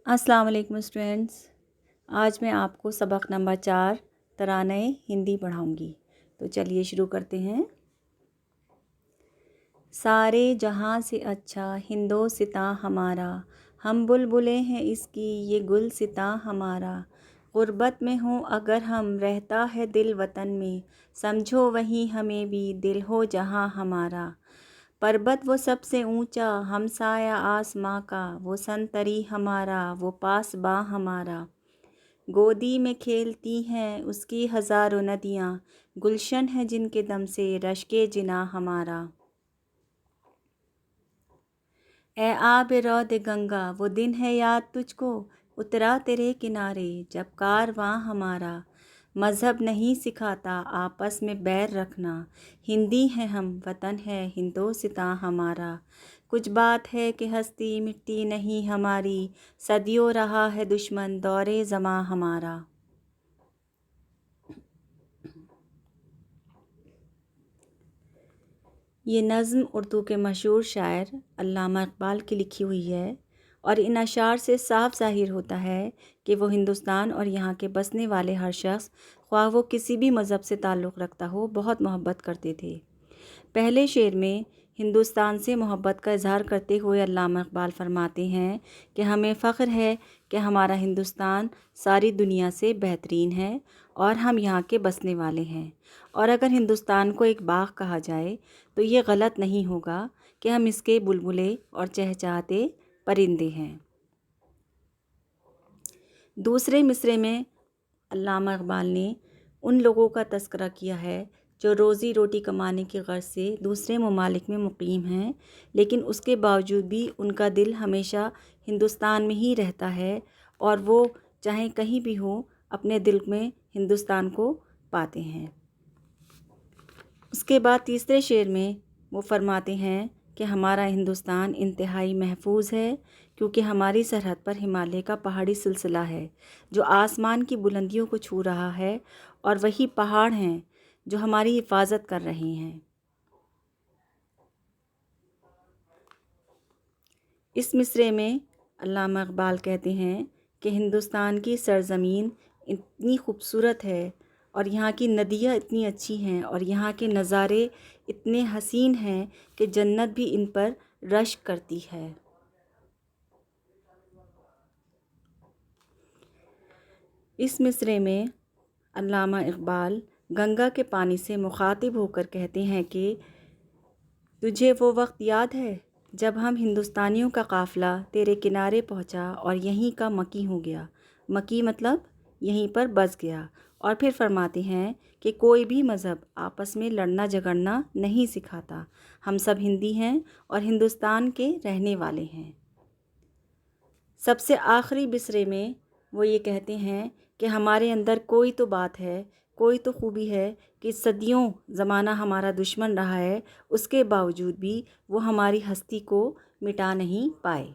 अस्सलाम वालेकुम स्टूडेंट्स। आज मैं आपको सबक नंबर 4 तराने हिंदी पढ़ाऊंगी। तो चलिए शुरू करते हैं। सारे जहां से अच्छा हिंदोस्तां हमारा, हम बुलबुलें हैं इसकी ये गुलसितां हमारा। गुर्बत में हो अगर हम रहता है दिल वतन में, समझो वहीं हमें भी दिल हो जहां हमारा। पर्वत वो सबसे ऊंचा हमसाया आसमां का, वो संतरी हमारा वो पासबा हमारा। गोदी में खेलती हैं उसकी हज़ारों नदियाँ, गुलशन है जिनके दम से रश्के जिना हमारा। ए आब रौद गंगा वो दिन है याद तुझको, उतरा तेरे किनारे जब कारवां हमारा। मज़हब नहीं सिखाता आपस में बैर रखना, हिंदी है हम वतन है हिंदोस्तां हमारा। कुछ बात है कि हस्ती मिट्टी नहीं हमारी, सदियों रहा है दुश्मन दौरे ज़मां हमारा। ये नज़्म उर्दू के मशहूर शायर अल्लामा इक़बाल की लिखी हुई है और इन अशार से साफ ज़ाहिर होता है कि वो हिंदुस्तान और यहाँ के बसने वाले हर शख्स, ख्वाह वो किसी भी मज़हब से ताल्लुक़ रखता हो, बहुत मोहब्बत करते थे। पहले शेर में हिंदुस्तान से मोहब्बत का इजहार करते हुए अल्लामा इक़बाल फरमाते हैं कि हमें फ़ख्र है कि हमारा हिंदुस्तान सारी दुनिया से बेहतरीन है और हम यहाँ के बसने वाले हैं। और अगर हिंदुस्तान को एक बाग़ कहा जाए तो ये गलत नहीं होगा कि हम इसके बुलबुले और चहचहाते परिंदे हैं। दूसरे मिसरे में अल्लामा इक़बाल ने उन लोगों का तज़किरा किया है जो रोज़ी रोटी कमाने की गर्ज़ से दूसरे ममालिक में मुक़ीम हैं, लेकिन उसके बावजूद भी उनका दिल हमेशा हिंदुस्तान में ही रहता है और वो चाहे कहीं भी हो अपने दिल में हिंदुस्तान को पाते हैं। उसके बाद तीसरे शेर में वो फरमाते हैं कि हमारा हिंदुस्तान इंतहाई महफूज है क्योंकि हमारी सरहद पर हिमालय का पहाड़ी सिलसिला है जो आसमान की बुलंदियों को छू रहा है और वही पहाड़ हैं जो हमारी हिफाजत कर रहे हैं। इस मिसरे में अल्लामा इक़बाल कहते हैं कि हिंदुस्तान की सरज़मीन इतनी खूबसूरत है और यहाँ की नदियाँ इतनी अच्छी हैं और यहाँ के नज़ारे इतने हसीन हैं कि जन्नत भी इन पर रश्क करती है। इस मिसरे में अल्लामा इक़बाल गंगा के पानी से मुखातिब होकर कहते हैं कि तुझे वो वक्त याद है जब हम हिंदुस्तानियों का काफ़िला तेरे किनारे पहुंचा और यहीं का मकी हो गया। मकी मतलब यहीं पर बस गया। और फिर फरमाते हैं कि कोई भी मज़हब आपस में लड़ना झगड़ना नहीं सिखाता, हम सब हिंदी हैं और हिंदुस्तान के रहने वाले हैं। सबसे आखिरी बिसरे में वो ये कहते हैं कि हमारे अंदर कोई तो बात है, कोई तो खूबी है कि सदियों ज़माना हमारा दुश्मन रहा है, उसके बावजूद भी वो हमारी हस्ती को मिटा नहीं पाए।